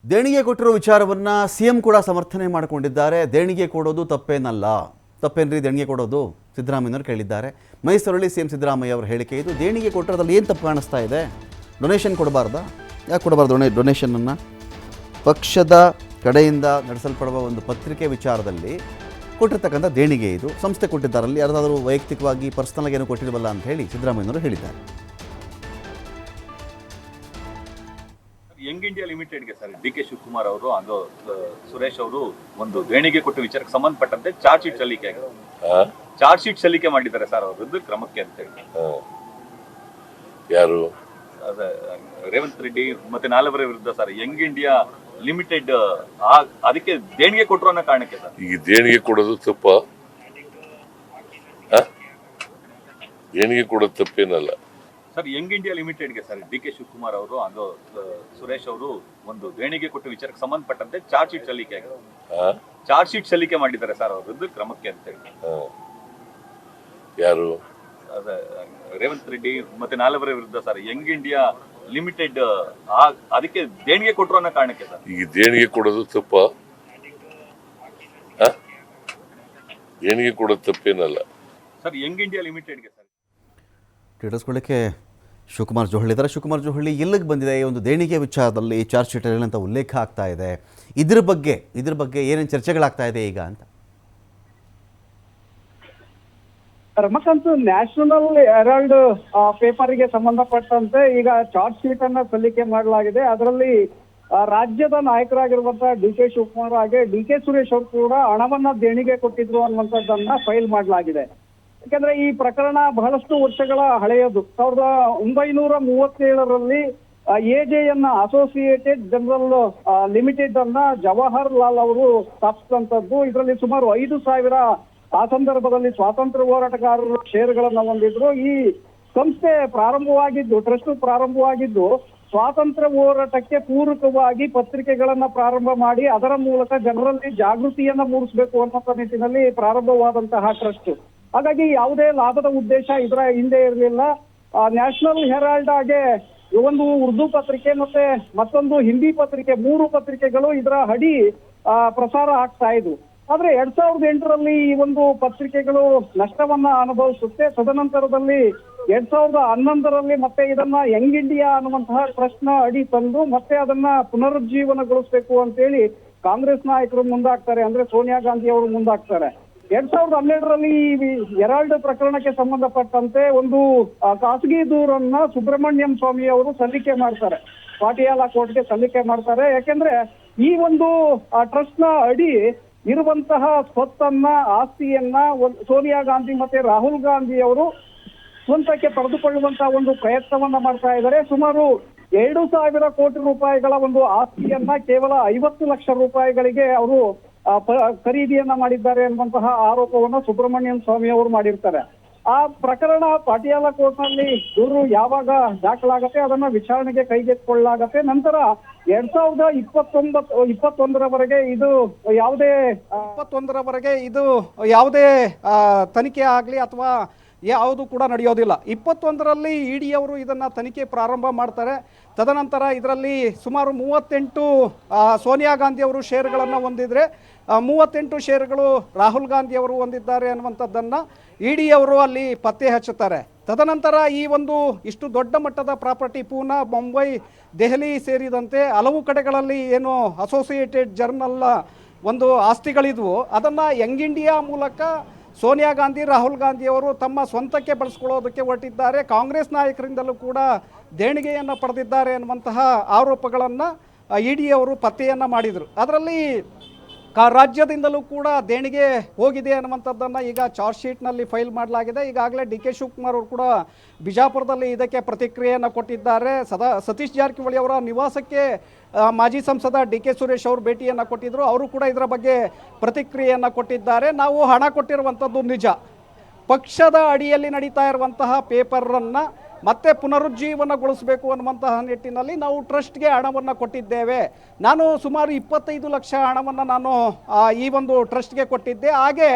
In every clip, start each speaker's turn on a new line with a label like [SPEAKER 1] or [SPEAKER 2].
[SPEAKER 1] ದೇಣಿಗೆ ಕೊಟ್ಟಿರೋ ವಿಚಾರವನ್ನು ಸಿಎಂ ಕೂಡ ಸಮರ್ಥನೆ ಮಾಡಿಕೊಂಡಿದ್ದಾರೆ. ದೇಣಿಗೆ ಕೊಡೋದು ತಪ್ಪೇನಲ್ಲ, ತಪ್ಪೇನ್ರಿ ದೇಣಿಗೆ ಕೊಡೋದು ಸಿದ್ದರಾಮಯ್ಯನವರು ಕೇಳಿದ್ದಾರೆ. ಮೈಸೂರಲ್ಲಿ ಸಿಎಂ ಸಿದ್ದರಾಮಯ್ಯ ಅವರ ಹೇಳಿಕೆ ಇದು. ದೇಣಿಗೆ ಕೊಟ್ಟಿರೋದ್ರಲ್ಲಿ ಏನು ತಪ್ಪು ಕಾಣಿಸ್ತಾ ಇದೆ? ಡೊನೇಷನ್ ಕೊಡಬಾರ್ದಾ? ಯಾಕೆ ಕೊಡಬಾರ್ದು ಡೊನೇಷನನ್ನು? ಪಕ್ಷದ ಕಡೆಯಿಂದ ನಡೆಸಲ್ಪಡುವ ಒಂದು ಪತ್ರಿಕೆ ವಿಚಾರದಲ್ಲಿ ಕೊಟ್ಟಿರ್ತಕ್ಕಂಥ ದೇಣಿಗೆ ಇದು. ಸಂಸ್ಥೆ ಕೊಟ್ಟಿದ್ದಾರಲ್ಲಿ ಯಾರಾದರೂ ವೈಯಕ್ತಿಕವಾಗಿ ಪರ್ಸನಲ್ಗೆ ಏನೂ ಕೊಟ್ಟಿರಬಲ್ಲ ಅಂತ ಹೇಳಿ ಸಿದ್ದರಾಮಯ್ಯನವರು ಹೇಳಿದ್ದಾರೆ.
[SPEAKER 2] ಯಂಗ್ ಇಂಡಿಯಾ ಲಿಮಿಟೆಡ್ಗೆ ಸರ್ ಡಿ.ಕೆ. ಶಿವಕುಮಾರ್ ಅವರು ಹಾಗೂ ಸುರೇಶ್ ಅವರು ಒಂದು ದೇಣಿಗೆ ಕೊಟ್ಟ ವಿಚಾರಕ್ಕೆ ಸಂಬಂಧಪಟ್ಟಂತೆ ಚಾರ್ಜ್ ಶೀಟ್ ಸಲ್ಲಿಕೆ ಮಾಡಿದ್ದಾರೆ ಸರ್ ಅವ್ರ ವಿರುದ್ಧ ಕ್ರಮಕ್ಕೆ ಅಂತ ಹೇಳಿ.
[SPEAKER 3] ಯಾರು?
[SPEAKER 2] ರೇವಂತ್ ರೆಡ್ಡಿ ಮತ್ತೆ ನಾಲ್ವರ ವಿರುದ್ಧ ಸರ್ ಯಂಗ್ ಇಂಡಿಯಾ ಲಿಮಿಟೆಡ್ ಅದಕ್ಕೆ ದೇಣಿಗೆ ಕೊಟ್ಟರು ಅನ್ನೋ ಕಾರಣಕ್ಕೆ ಸರ್.
[SPEAKER 3] ಈಗ ದೇಣಿಗೆ ಕೊಡೋದು ತಪ್ಪ? ದೇಣಿಗೆ ಕೊಡೋದು ತಪ್ಪೇನಲ್ಲ
[SPEAKER 2] ಸರ್. ಯಂಗ್ ಇಂಡಿಯಾ ಲಿಮಿಟೆಡ್ಗೆ ಸರ್ ಡಿ.ಕೆ. ಶಿವಕುಮಾರ್ ಅವರು ಹಾಗೂ ಸುರೇಶ್ ಅವರು ಒಂದು ದೇಣಿಗೆ ಕೊಟ್ಟ ವಿಚಾರಕ್ಕೆ ಸಂಬಂಧಪಟ್ಟಂತೆ ಚಾರ್ಜ್ ಶೀಟ್ ಸಲ್ಲಿಕೆ ಮಾಡಿದ್ದಾರೆ ಸರ್ ಅವ್ರ ವಿರುದ್ಧ ಕ್ರಮಕ್ಕೆ ಅಂತ ಹೇಳಿ.
[SPEAKER 3] ಯಾರು?
[SPEAKER 2] ರೇವಂತ್ ರೆಡ್ಡಿ ಮತ್ತೆ ನಾಲ್ವರ ವಿರುದ್ಧ ಸರ್ ಯಂಗ್ ಇಂಡಿಯಾ ಲಿಮಿಟೆಡ್ ಅದಕ್ಕೆ ದೇಣಿಗೆ ಕೊಟ್ಟರು ಅನ್ನೋ ಕಾರಣಕ್ಕೆ ಸರ್.
[SPEAKER 3] ಈಗ ದೇಣಿಗೆ ಕೊಡೋದು ತಪ್ಪ? ದೇಣಿಗೆ ಕೊಡೋದು ತಪ್ಪೇನಲ್ಲ
[SPEAKER 2] ಸರ್. ಯಂಗ್ ಇಂಡಿಯಾ ಲಿಮಿಟೆಡ್ಗೆ ಸರ್
[SPEAKER 1] ತಿಳಿಸ್ಕೊಳ್ಳಿಕ್ಕೆ ಶಿವಕುಮಾರ್ ಜೋಹಳಿ ಇದ್ದಾರೆ. ಶಿವಕುಮಾರ್ ಜೋಹಳಿ, ಎಲ್ಲಿಗೆ ಬಂದಿದೆ ಈ ಒಂದು ದೇಣಿಗೆ ವಿಚಾರದಲ್ಲಿ ಚಾರ್ಜ್ ಶೀಟಲ್ಲಿ ಅಂತ ಉಲ್ಲೇಖ ಆಗ್ತಾ ಇದೆ? ಇದ್ರ ಬಗ್ಗೆ ಏನೇನು ಚರ್ಚೆಗಳಾಗ್ತಾ ಇದೆ ಈಗ ಅಂತ?
[SPEAKER 4] ರಮಕಾಂತ್, ನ್ಯಾಷನಲ್ ಹೆರಾಲ್ಡ್ ಪೇಪರ್ಗೆ ಸಂಬಂಧಪಟ್ಟಂತೆ ಈಗ ಚಾರ್ಜ್ ಶೀಟ್ ಅನ್ನ ಸಲ್ಲಿಕೆ ಮಾಡಲಾಗಿದೆ. ಅದರಲ್ಲಿ ರಾಜ್ಯದ ನಾಯಕರಾಗಿರುವಂತಹ ಡಿ.ಕೆ. ಶಿವಕುಮಾರ್ ಹಾಗೆ ಡಿ.ಕೆ. ಸುರೇಶ್ ಅವರು ಕೂಡ ಹಣವನ್ನ ದೇಣಿಗೆ ಕೊಟ್ಟಿದ್ರು ಅನ್ನುವಂಥದ್ದನ್ನ ಫೈಲ್ ಮಾಡಲಾಗಿದೆ. ಯಾಕಂದ್ರೆ ಈ ಪ್ರಕರಣ ಬಹಳಷ್ಟು ವರ್ಷಗಳ ಹಳೆಯದು. 1937ರಲ್ಲಿ ಎಜೆಯನ್ನ ಅಸೋಸಿಯೇಟೆಡ್ ಜನರಲ್ ಲಿಮಿಟೆಡ್ ಅನ್ನ ಜವಾಹರ್ ಲಾಲ್ ಅವರು ಸ್ಥಾಪಿಸಿದಂಥದ್ದು. ಇದರಲ್ಲಿ ಸುಮಾರು 5,000 ಆ ಸಂದರ್ಭದಲ್ಲಿ ಸ್ವಾತಂತ್ರ್ಯ ಹೋರಾಟಗಾರರು ಷೇರುಗಳನ್ನ ಹೊಂದಿದ್ರು. ಈ ಸಂಸ್ಥೆ ಟ್ರಸ್ಟ್ ಪ್ರಾರಂಭವಾಗಿದ್ದು ಸ್ವಾತಂತ್ರ್ಯ ಹೋರಾಟಕ್ಕೆ ಪೂರಕವಾಗಿ ಪತ್ರಿಕೆಗಳನ್ನ ಪ್ರಾರಂಭ ಮಾಡಿ ಅದರ ಮೂಲಕ ಜನರಲ್ಲಿ ಜಾಗೃತಿಯನ್ನ ಮೂಡಿಸಬೇಕು ಅನ್ನೋ ನಿಟ್ಟಿನಲ್ಲಿ ಪ್ರಾರಂಭವಾದಂತಹ ಟ್ರಸ್ಟ್. ಹಾಗಾಗಿ ಯಾವುದೇ ಲಾಭದ ಉದ್ದೇಶ ಇದರ ಹಿಂದೆ ಇರಲಿಲ್ಲ. ನ್ಯಾಷನಲ್ ಹೆರಾಲ್ಡ್ ಹಾಗೆ ಒಂದು ಉರ್ದು ಪತ್ರಿಕೆ ಮತ್ತೆ ಮತ್ತೊಂದು ಹಿಂದಿ ಪತ್ರಿಕೆ, 3 ಪತ್ರಿಕೆಗಳು ಇದರ ಅಡಿ ಪ್ರಸಾರ ಆಗ್ತಾ ಇದ್ವು. ಆದ್ರೆ 2008ರಲ್ಲಿ ಈ ಒಂದು ಪತ್ರಿಕೆಗಳು ನಷ್ಟವನ್ನ ಅನುಭವಿಸುತ್ತೆ. ತದನಂತರದಲ್ಲಿ 2011ರಲ್ಲಿ ಮತ್ತೆ ಇದನ್ನ ಯಂಗ್ ಇಂಡಿಯಾ ಅನ್ನುವಂತಹ ಟ್ರಸ್ಟ್ ನ ಅಡಿ ತಂದು ಮತ್ತೆ ಅದನ್ನ ಪುನರುಜ್ಜೀವನಗೊಳಿಸಬೇಕು ಅಂತೇಳಿ ಕಾಂಗ್ರೆಸ್ ನಾಯಕರು ಮುಂದಾಗ್ತಾರೆ. ಅಂದ್ರೆ ಸೋನಿಯಾ ಗಾಂಧಿ ಅವರು ಮುಂದಾಗ್ತಾರೆ. 2012ರಲ್ಲಿ ಈ ಹೆರಾಲ್ಡ್ ಪ್ರಕರಣಕ್ಕೆ ಸಂಬಂಧಪಟ್ಟಂತೆ ಒಂದು ಖಾಸಗಿ ದೂರನ್ನ ಸುಬ್ರಹ್ಮಣ್ಯಂ ಸ್ವಾಮಿ ಅವರು ಸಲ್ಲಿಕೆ ಮಾಡ್ತಾರೆ, ಪಾಟಿಯಾಲ ಕೋರ್ಟ್ಗೆ ಸಲ್ಲಿಕೆ ಮಾಡ್ತಾರೆ. ಯಾಕೆಂದ್ರೆ ಈ ಒಂದು ಟ್ರಸ್ಟ್ ನ ಅಡಿ ಇರುವಂತಹ ಸ್ವತ್ತನ್ನ, ಆಸ್ತಿಯನ್ನ ಸೋನಿಯಾ ಗಾಂಧಿ ಮತ್ತೆ ರಾಹುಲ್ ಗಾಂಧಿ ಅವರು ಸ್ವಂತಕ್ಕೆ ಪಡೆದುಕೊಳ್ಳುವಂತಹ ಒಂದು ಪ್ರಯತ್ನವನ್ನ ಮಾಡ್ತಾ ಇದ್ದಾರೆ. ಸುಮಾರು 2,000 ಕೋಟಿ ರೂಪಾಯಿಗಳ ಒಂದು ಆಸ್ತಿಯನ್ನ ಕೇವಲ 50 ಲಕ್ಷ ರೂಪಾಯಿಗಳಿಗೆ ಅವರು ಖರೀದಿಯನ್ನ ಮಾಡಿದ್ದಾರೆ ಅನ್ನುವಂತಹ ಆರೋಪವನ್ನ ಸುಬ್ರಹ್ಮಣ್ಯಂ ಸ್ವಾಮಿ ಅವರು ಮಾಡಿರ್ತಾರೆ. ಆ ಪ್ರಕರಣ ಪಾಟಿಯಾಲ ಕೋರ್ಟ್ ನಲ್ಲಿ ದೂರು ಯಾವಾಗ ದಾಖಲಾಗತ್ತೆ ಅದನ್ನ ವಿಚಾರಣೆಗೆ ಕೈಗೆತ್ತಿಕೊಳ್ಳಲಾಗತ್ತೆ. ನಂತರ 2021ರವರೆಗೆ ಇದು ಯಾವುದೇ ತನಿಖೆ ಆಗ್ಲಿ ಅಥವಾ ಯಾವುದು ಕೂಡ ನಡೆಯೋದಿಲ್ಲ. 21ರಲ್ಲಿ ಇಡಿ ಅವರು ಇದನ್ನ ತನಿಖೆ ಪ್ರಾರಂಭ ಮಾಡ್ತಾರೆ. ತದನಂತರ ಇದರಲ್ಲಿ ಸುಮಾರು 38 ಸೋನಿಯಾ ಗಾಂಧಿ ಅವರು ಷೇರುಗಳನ್ನು ಹೊಂದಿದ್ರೆ 38 ಷೇರುಗಳು ರಾಹುಲ್ ಗಾಂಧಿ ಅವರು ಹೊಂದಿದ್ದಾರೆ ಅನ್ನುವಂಥದ್ದನ್ನು ಇಡಿ ಅವರು ಅಲ್ಲಿ ಪತ್ತೆ ಹಚ್ಚುತ್ತಾರೆ. ತದನಂತರ ಈ ಒಂದು ಇಷ್ಟು ದೊಡ್ಡ ಮಟ್ಟದ ಪ್ರಾಪರ್ಟಿ ಪೂನಾ, ಮುಂಬೈ, ದೆಹಲಿ ಸೇರಿದಂತೆ ಹಲವು ಕಡೆಗಳಲ್ಲಿ ಏನು ಅಸೋಸಿಯೇಟೆಡ್ ಜರ್ನಲ್ ಒಂದು ಆಸ್ತಿಗಳಿದ್ವು ಅದನ್ನು ಯಂಗ್ ಇಂಡಿಯಾ ಮೂಲಕ ಸೋನಿಯಾ ಗಾಂಧಿ, ರಾಹುಲ್ ಗಾಂಧಿ ಅವರು ತಮ್ಮ ಸ್ವಂತಕ್ಕೆ ಬಳಸ್ಕೊಳ್ಳೋದಕ್ಕೆ ಹೊರಟಿದ್ದಾರೆ. ಕಾಂಗ್ರೆಸ್ ನಾಯಕರಿಂದಲೂ ಕೂಡ ದೇಣಿಗೆಯನ್ನು ಪಡೆದಿದ್ದಾರೆ ಅನ್ನುವಂತಹ ಆರೋಪಗಳನ್ನು ಇಡಿ ಅವರು ಪತ್ತೆಯನ್ನು ಮಾಡಿದರು. ಅದರಲ್ಲಿ ರಾಜ್ಯದಿಂದಲೂ ಕೂಡ ದೇಣಿಗೆ ಹೋಗಿದೆ ಅನ್ನುವಂಥದ್ದನ್ನು ಈಗ ಚಾರ್ಜ್ ಶೀಟ್ನಲ್ಲಿ ಫೈಲ್ ಮಾಡಲಾಗಿದೆ. ಈಗಾಗಲೇ ಡಿ.ಕೆ. ಶಿವಕುಮಾರ್ ಅವರು ಕೂಡ ಬಿಜಾಪುರದಲ್ಲಿ ಇದಕ್ಕೆ ಪ್ರತಿಕ್ರಿಯೆಯನ್ನು ಕೊಟ್ಟಿದ್ದಾರೆ. ಸತೀಶ್ ಜಾರಕಿಹೊಳಿ ಅವರ ನಿವಾಸಕ್ಕೆ ಮಾಜಿ ಸಂಸದ ಡಿ.ಕೆ. ಸುರೇಶ್ ಅವರು ಭೇಟಿಯನ್ನು ಕೊಟ್ಟಿದ್ದರು. ಅವರು ಕೂಡ ಇದರ ಬಗ್ಗೆ ಪ್ರತಿಕ್ರಿಯೆಯನ್ನು ಕೊಟ್ಟಿದ್ದಾರೆ. ನಾವು ಹಣ ಕೊಟ್ಟಿರುವಂಥದ್ದು ನಿಜ, ಪಕ್ಷದ ಅಡಿಯಲ್ಲಿ ನಡೀತಾ ಇರುವಂತಹ ಪೇಪರನ್ನು ಮತ್ತೆ ಪುನರುಜ್ಜೀವನಗೊಳಿಸಬೇಕು ಅನ್ನುವಂತಹ ನಿಟ್ಟಿನಲ್ಲಿ ನಾವು ಟ್ರಸ್ಟ್ಗೆ ಹಣವನ್ನು ಕೊಟ್ಟಿದ್ದೇವೆ. ನಾನು ಸುಮಾರು 25 ಲಕ್ಷ ಹಣವನ್ನು ನಾನು ಈ ಒಂದು ಟ್ರಸ್ಟ್ಗೆ ಕೊಟ್ಟಿದ್ದೆ. ಹಾಗೆ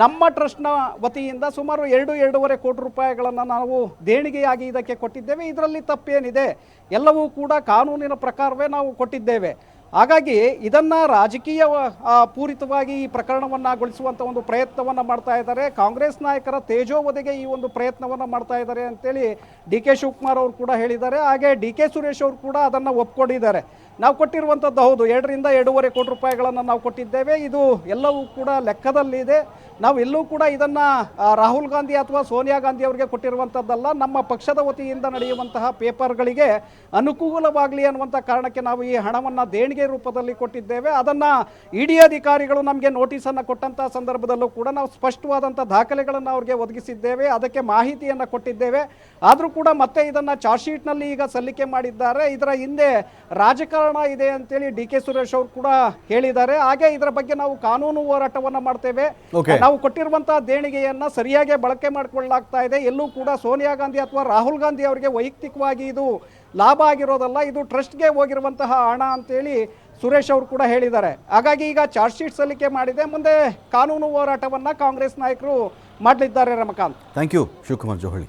[SPEAKER 4] ನಮ್ಮ ಟ್ರಸ್ಟ್ನ ವತಿಯಿಂದ ಸುಮಾರು 2-2.5 ಕೋಟಿ ರೂಪಾಯಿಗಳನ್ನು ನಾವು ದೇಣಿಗೆಯಾಗಿ ಇದಕ್ಕೆ ಕೊಟ್ಟಿದ್ದೇವೆ. ಇದರಲ್ಲಿ ತಪ್ಪೇನಿದೆ? ಎಲ್ಲವೂ ಕೂಡ ಕಾನೂನಿನ ಪ್ರಕಾರವೇ ನಾವು ಕೊಟ್ಟಿದ್ದೇವೆ.
[SPEAKER 5] ಹಾಗಾಗಿ ಇದನ್ನು ರಾಜಕೀಯ ಪೂರಿತವಾಗಿ ಈ ಪ್ರಕರಣವನ್ನಾಗೊಳಿಸುವಂಥ ಒಂದು ಪ್ರಯತ್ನವನ್ನು ಮಾಡ್ತಾ ಇದ್ದಾರೆ. ಕಾಂಗ್ರೆಸ್ ನಾಯಕರ ತೇಜೋವಧೆಗೆ ಈ ಒಂದು ಪ್ರಯತ್ನವನ್ನು ಮಾಡ್ತಾ ಇದ್ದಾರೆ ಅಂತೇಳಿ ಡಿ ಕೆ ಶಿವಕುಮಾರ್ ಅವರು ಕೂಡ ಹೇಳಿದ್ದಾರೆ. ಹಾಗೆ ಡಿ ಕೆ ಸುರೇಶ್ ಅವರು ಕೂಡ ಅದನ್ನು ಒಪ್ಕೊಂಡಿದ್ದಾರೆ. ನಾವು ಕೊಟ್ಟಿರುವಂಥದ್ದು ಹೌದು, 2 ರಿಂದ 2.5 ಕೋಟಿ ರೂಪಾಯಿಗಳನ್ನು ನಾವು ಕೊಟ್ಟಿದ್ದೇವೆ, ಇದು ಎಲ್ಲವೂ ಕೂಡ ಲೆಕ್ಕದಲ್ಲಿದೆ. ನಾವು ಎಲ್ಲೂ ಕೂಡ ಇದನ್ನು ರಾಹುಲ್ ಗಾಂಧಿ ಅಥವಾ ಸೋನಿಯಾ ಗಾಂಧಿ ಅವರಿಗೆ ಕೊಟ್ಟಿರುವಂಥದ್ದಲ್ಲ, ನಮ್ಮ ಪಕ್ಷದ ವತಿಯಿಂದ ನಡೆಯುವಂತಹ ಪೇಪರ್ಗಳಿಗೆ ಅನುಕೂಲವಾಗಲಿ ಅನ್ನುವಂಥ ಕಾರಣಕ್ಕೆ ನಾವು ಈ ಹಣವನ್ನು ದೇಣಿಗೆ ರೂಪದಲ್ಲಿ ಕೊಟ್ಟಿದ್ದೇವೆ. ಅದನ್ನು ಇಡಿ ಅಧಿಕಾರಿಗಳು ನಮಗೆ ನೋಟಿಸನ್ನು ಕೊಟ್ಟಂಥ ಸಂದರ್ಭದಲ್ಲೂ ಕೂಡ ನಾವು ಸ್ಪಷ್ಟವಾದಂಥ ದಾಖಲೆಗಳನ್ನು ಅವ್ರಿಗೆ ಒದಗಿಸಿದ್ದೇವೆ, ಅದಕ್ಕೆ ಮಾಹಿತಿಯನ್ನು ಕೊಟ್ಟಿದ್ದೇವೆ. ಆದರೂ ಕೂಡ ಮತ್ತೆ ಇದನ್ನು ಚಾರ್ಜ್ ಶೀಟ್ನಲ್ಲಿ ಈಗ ಸಲ್ಲಿಕೆ ಮಾಡಿದ್ದಾರೆ. ಇದರ ಹಿಂದೆ ರಾಜಕಾರಣ ಇದೆ ಅಂತೇಳಿ ಡಿ ಕೆ ಸುರೇಶ್ ಅವರು ಕೂಡ ಹೇಳಿದ್ದಾರೆ. ಹಾಗೆ ಇದರ ಬಗ್ಗೆ ನಾವು ಕಾನೂನು ಹೋರಾಟವನ್ನು ಮಾಡ್ತೇವೆ. ನಾವು ಕೊಟ್ಟಿರುವಂತಹ ದೇಣಿಗೆಯನ್ನ ಸರಿಯಾಗಿ ಬಳಕೆ ಮಾಡಿಕೊಳ್ಳಲಾಗ್ತಾ ಇದೆ. ಎಲ್ಲೂ ಕೂಡ ಸೋನಿಯಾ ಗಾಂಧಿ ಅಥವಾ ರಾಹುಲ್ ಗಾಂಧಿ ಅವರಿಗೆ ವೈಯಕ್ತಿಕವಾಗಿ ಇದು ಲಾಭ ಆಗಿರೋದಲ್ಲ, ಇದು ಟ್ರಸ್ಟ್ಗೆ ಹೋಗಿರುವಂತಹ ಹಣ ಅಂತೇಳಿ ಸುರೇಶ್ ಅವರು ಕೂಡ ಹೇಳಿದ್ದಾರೆ. ಹಾಗಾಗಿ ಈಗ ಚಾರ್ಜ್ ಶೀಟ್ ಸಲ್ಲಿಕೆ ಮಾಡಿದೆ, ಮುಂದೆ ಕಾನೂನು ಹೋರಾಟವನ್ನು ಕಾಂಗ್ರೆಸ್ ನಾಯಕರು ಮಾಡಲಿದ್ದಾರೆ. Ramakant,
[SPEAKER 1] thank you Shivakumar ಜೋಹಳಿ.